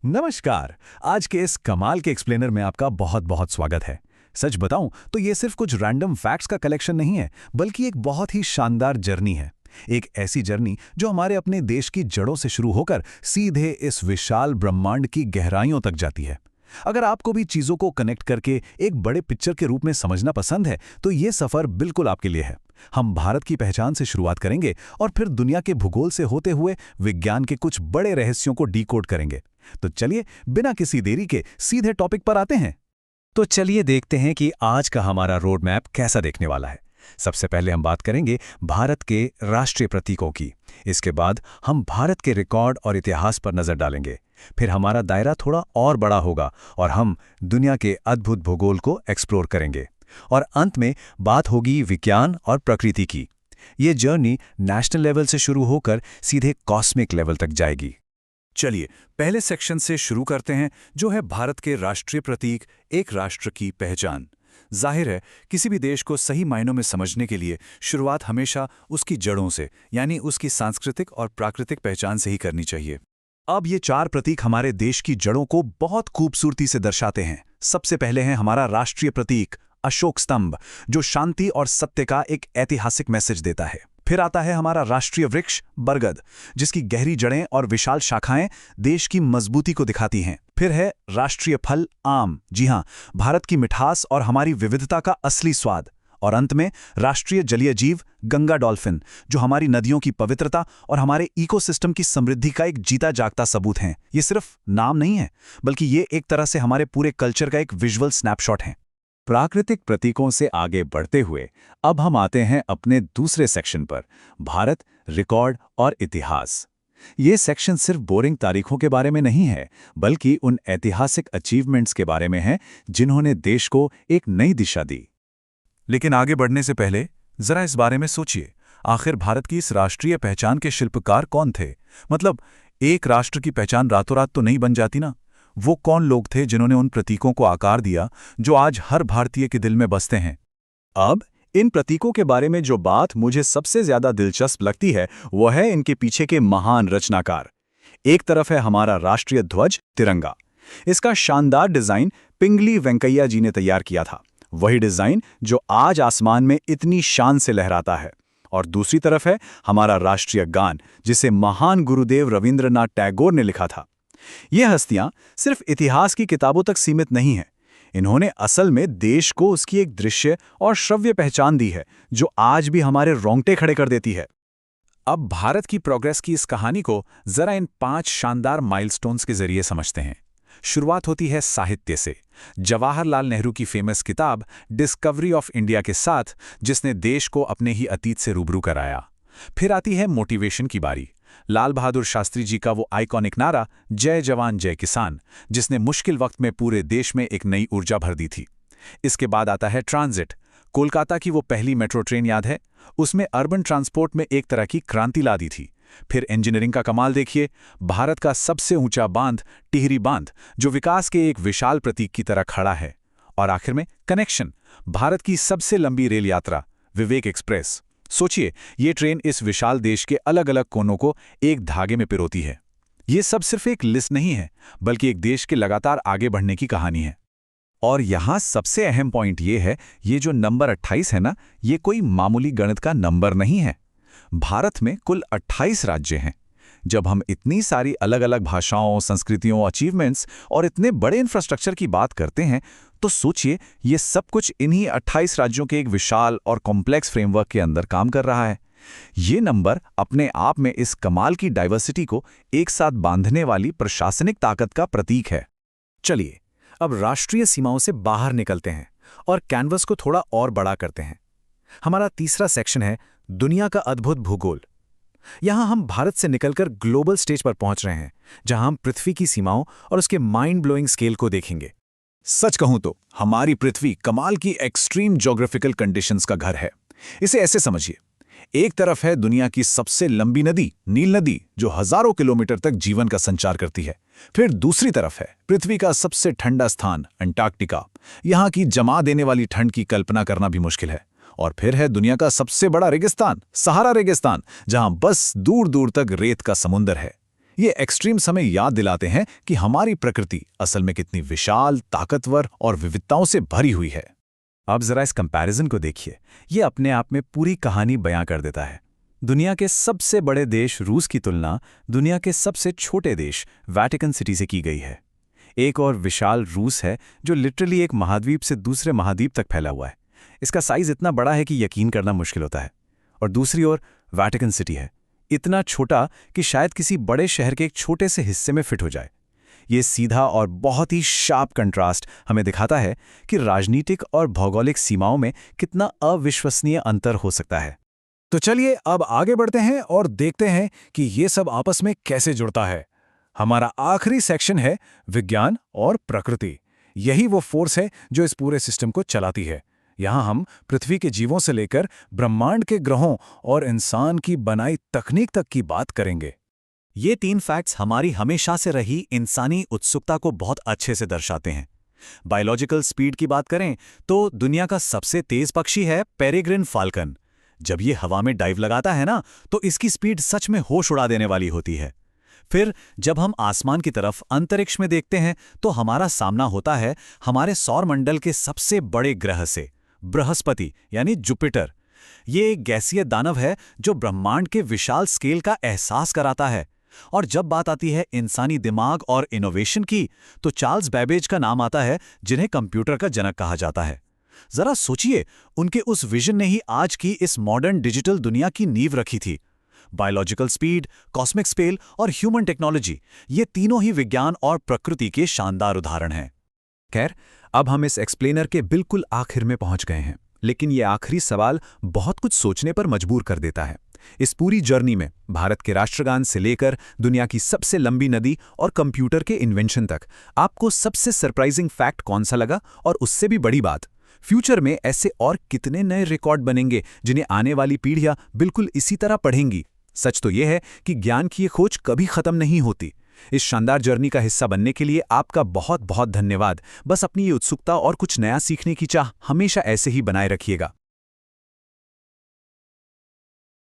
नमस्कार। आज के इस कमाल के एक्सप्लेनर में आपका बहुत बहुत स्वागत है। सच बताऊं तो ये सिर्फ कुछ रैंडम फैक्ट्स का कलेक्शन नहीं है, बल्कि एक बहुत ही शानदार जर्नी है। एक ऐसी जर्नी जो हमारे अपने देश की जड़ों से शुरू होकर सीधे इस विशाल ब्रह्मांड की गहराइयों तक जाती है। अगर आपको भी चीजों को कनेक्ट करके एक बड़े पिक्चर के रूप में समझना पसंद है, तो ये सफर बिल्कुल आपके लिए है। हम भारत की पहचान से शुरुआत करेंगे और फिर दुनिया के भूगोल से होते हुए विज्ञान के कुछ बड़े रहस्यों को डीकोड करेंगे। तो चलिए बिना किसी देरी के सीधे टॉपिक पर आते हैं। तो चलिए देखते हैं कि आज का हमारा रोड मैप कैसा देखने वाला है। सबसे पहले हम बात करेंगे भारत के राष्ट्रीय प्रतीकों की। इसके बाद हम भारत के रिकॉर्ड और इतिहास पर नजर डालेंगे। फिर हमारा दायरा थोड़ा और बड़ा होगा और हम दुनिया के अद्भुत भूगोल को एक्सप्लोर करेंगे। और अंत में बात होगी विज्ञान और प्रकृति की। ये जर्नी नेशनल लेवल से शुरू होकर सीधे कॉस्मिक लेवल तक जाएगी। चलिए पहले सेक्शन से शुरू करते हैं, जो है भारत के राष्ट्रीय प्रतीक, एक राष्ट्र की पहचान। जाहिर है किसी भी देश को सही मायनों में समझने के लिए शुरुआत हमेशा उसकी जड़ों से, यानी उसकी सांस्कृतिक और प्राकृतिक पहचान से ही करनी चाहिए। अब ये चार प्रतीक हमारे देश की जड़ों को बहुत खूबसूरती से दर्शाते हैं। सबसे पहले है हमारा राष्ट्रीय प्रतीक अशोक स्तंभ, जो शांति और सत्य का एक ऐतिहासिक मैसेज देता है। फिर आता है हमारा राष्ट्रीय वृक्ष बरगद, जिसकी गहरी जड़ें और विशाल शाखाएं देश की मजबूती को दिखाती हैं। फिर है राष्ट्रीय फल आम, जी हां, भारत की मिठास और हमारी विविधता का असली स्वाद। और अंत में राष्ट्रीय जलीय जीव गंगा डॉल्फिन, जो हमारी नदियों की पवित्रता और हमारे इकोसिस्टम की समृद्धि का एक जीता जागता सबूत हैं। ये सिर्फ नाम नहीं है, बल्कि ये एक तरह से हमारे पूरे कल्चर का एक विजुअल स्नैपशॉट है। प्राकृतिक प्रतीकों से आगे बढ़ते हुए अब हम आते हैं अपने दूसरे सेक्शन पर, भारत, रिकॉर्ड और इतिहास। ये सेक्शन सिर्फ बोरिंग तारीखों के बारे में नहीं है, बल्कि उन ऐतिहासिक अचीवमेंट्स के बारे में है जिन्होंने देश को एक नई दिशा दी। लेकिन आगे बढ़ने से पहले जरा इस बारे में सोचिए, आखिर भारत की इस राष्ट्रीय पहचान के शिल्पकार कौन थे? मतलब एक राष्ट्र की पहचान रातों रात तो नहीं बन जाती ना। वो कौन लोग थे जिन्होंने उन प्रतीकों को आकार दिया जो आज हर भारतीय के दिल में बसते हैं? अब इन प्रतीकों के बारे में जो बात मुझे सबसे ज्यादा दिलचस्प लगती है, वो है इनके पीछे के महान रचनाकार। एक तरफ है हमारा राष्ट्रीय ध्वज तिरंगा। इसका शानदार डिजाइन पिंगली वेंकैया जी ने तैयार किया था, वही डिजाइन जो आज आसमान में इतनी शान से लहराता है। और दूसरी तरफ है हमारा राष्ट्रीय गान, जिसे महान गुरुदेव रविंद्रनाथ टैगोर ने लिखा था। ये हस्तियां सिर्फ इतिहास की किताबों तक सीमित नहीं हैं। इन्होंने असल में देश को उसकी एक दृश्य और श्रव्य पहचान दी है, जो आज भी हमारे रोंगटे खड़े कर देती है। अब भारत की प्रोग्रेस की इस कहानी को जरा इन 5 शानदार माइलस्टोन्स के जरिए समझते हैं। शुरुआत होती है साहित्य से, जवाहरलाल नेहरू की फेमस किताब डिस्कवरी ऑफ इंडिया के साथ, जिसने देश को अपने ही अतीत से रूबरू कराया। फिर आती है मोटिवेशन की बारी, लाल बहादुर शास्त्री जी का वो आइकॉनिक नारा जय जवान जय किसान, जिसने मुश्किल वक्त में पूरे देश में एक नई ऊर्जा भर दी थी। इसके बाद आता है ट्रांजिट, कोलकाता की वो पहली मेट्रो ट्रेन याद है? उसमें अर्बन ट्रांसपोर्ट में एक तरह की क्रांति ला दी थी। फिर इंजीनियरिंग का कमाल देखिए, भारत का सबसे ऊंचा बांध टिहरी बांध, जो विकास के एक विशाल प्रतीक की तरह खड़ा है। और आखिर में कनेक्शन, भारत की सबसे लंबी रेल यात्रा विवेक एक्सप्रेस। सोचिए, ये ट्रेन इस विशाल देश के अलग अलग कोनों को एक धागे में पिरोती है। ये सब सिर्फ एक लिस्ट नहीं है, बल्कि एक देश के लगातार आगे बढ़ने की कहानी है। और यहाँ सबसे अहम पॉइंट ये है, ये जो नंबर 28 है ना, ये कोई मामूली गणित का नंबर नहीं है। भारत में कुल 28 राज्य हैं। जब हम इतनी सारी अलग अलग भाषाओं, संस्कृतियों, अचीवमेंट्स और इतने बड़े इंफ्रास्ट्रक्चर की बात करते हैं, तो सोचिए ये सब कुछ इन्हीं 28 राज्यों के एक विशाल और कॉम्प्लेक्स फ्रेमवर्क के अंदर काम कर रहा है। ये नंबर अपने आप में इस कमाल की डाइवर्सिटी को एक साथ बांधने वाली प्रशासनिक ताकत का प्रतीक है। चलिए अब राष्ट्रीय सीमाओं से बाहर निकलते हैं और कैनवस को थोड़ा और बड़ा करते हैं। हमारा तीसरा सेक्शन है दुनिया का अद्भुत भूगोल। यहां हम भारत से निकलकर ग्लोबल स्टेज पर पहुंच रहे हैं, जहां हम पृथ्वी की सीमाओं और उसके माइंड ब्लोइंग स्केल को देखेंगे। सच कहूं तो हमारी पृथ्वी कमाल की एक्सट्रीम ज्योग्राफिकल कंडीशंस का घर है। इसे ऐसे समझिए, एक तरफ है दुनिया की सबसे लंबी नदी नील नदी, जो हजारों किलोमीटर तक जीवन का संचार करती है। फिर दूसरी तरफ है पृथ्वी का सबसे ठंडा स्थान अंटार्कटिका। यहाँ की जमा देने वाली ठंड की कल्पना करना भी मुश्किल है। और फिर है दुनिया का सबसे बड़ा रेगिस्तान, सहारा रेगिस्तान, जहां बस दूर दूर तक रेत का समुंदर है। ये एक्सट्रीम समय याद दिलाते हैं कि हमारी प्रकृति असल में कितनी विशाल, ताकतवर और विविधताओं से भरी हुई है। अब जरा इस कंपैरिजन को देखिए, ये अपने आप में पूरी कहानी बयां कर देता है। दुनिया के सबसे बड़े देश रूस की तुलना दुनिया के सबसे छोटे देश वैटिकन सिटी से की गई है। एक और विशाल रूस है जो लिटरली एक महाद्वीप से दूसरे महाद्वीप तक फैला हुआ है। इसका साइज इतना बड़ा है कि यकीन करना मुश्किल होता है। और दूसरी ओर वैटिकन सिटी है, इतना छोटा कि शायद किसी बड़े शहर के एक छोटे से हिस्से में फिट हो जाए। ये सीधा और बहुत ही शार्प कंट्रास्ट हमें दिखाता है कि राजनीतिक और भौगोलिक सीमाओं में कितना अविश्वसनीय अंतर हो सकता है। तो चलिए अब आगे बढ़ते हैं और देखते हैं कि ये सब आपस में कैसे जुड़ता है। हमारा आखिरी सेक्शन है विज्ञान और प्रकृति। यही वो फोर्स है जो इस पूरे सिस्टम को चलाती है। यहाँ हम पृथ्वी के जीवों से लेकर ब्रह्मांड के ग्रहों और इंसान की बनाई तकनीक तक की बात करेंगे। ये 3 फैक्ट्स हमारी हमेशा से रही इंसानी उत्सुकता को बहुत अच्छे से दर्शाते हैं। बायोलॉजिकल स्पीड की बात करें तो दुनिया का सबसे तेज पक्षी है पेरेग्रिन फाल्कन। जब ये हवा में डाइव लगाता है ना, तो इसकी स्पीड सच में होश उड़ा देने वाली होती है। फिर जब हम आसमान की तरफ अंतरिक्ष में देखते हैं तो हमारा सामना होता है हमारे सौरमंडल के सबसे बड़े ग्रह से, बृहस्पति यानी जुपिटर। ये एक गैसीय दानव है जो ब्रह्मांड के विशाल स्केल का एहसास कराता है। और जब बात आती है इंसानी दिमाग और इनोवेशन की, तो चार्ल्स बैबेज का नाम आता है, जिन्हें कंप्यूटर का जनक कहा जाता है। जरा सोचिए, उनके उस विजन ने ही आज की इस मॉडर्न डिजिटल दुनिया की नींव रखी थी। बायोलॉजिकल स्पीड, कॉस्मिक स्केल और ह्यूमन टेक्नोलॉजी, ये तीनों ही विज्ञान और प्रकृति के शानदार उदाहरण हैं। खैर, अब हम इस एक्सप्लेनर के बिल्कुल आखिर में पहुंच गए हैं, लेकिन ये आखिरी सवाल बहुत कुछ सोचने पर मजबूर कर देता है। इस पूरी जर्नी में भारत के राष्ट्रगान से लेकर दुनिया की सबसे लंबी नदी और कंप्यूटर के इन्वेंशन तक आपको सबसे सरप्राइजिंग फैक्ट कौन सा लगा? और उससे भी बड़ी बात, फ्यूचर में ऐसे और कितने नए रिकॉर्ड बनेंगे जिन्हें आने वाली पीढ़ियां बिल्कुल इसी तरह पढ़ेंगी? सच तो यह है कि ज्ञान की ये खोज कभी खत्म नहीं होती। इस शानदार जर्नी का हिस्सा बनने के लिए आपका बहुत बहुत धन्यवाद। बस अपनी ये उत्सुकता और कुछ नया सीखने की चाह हमेशा ऐसे ही बनाए रखिएगा।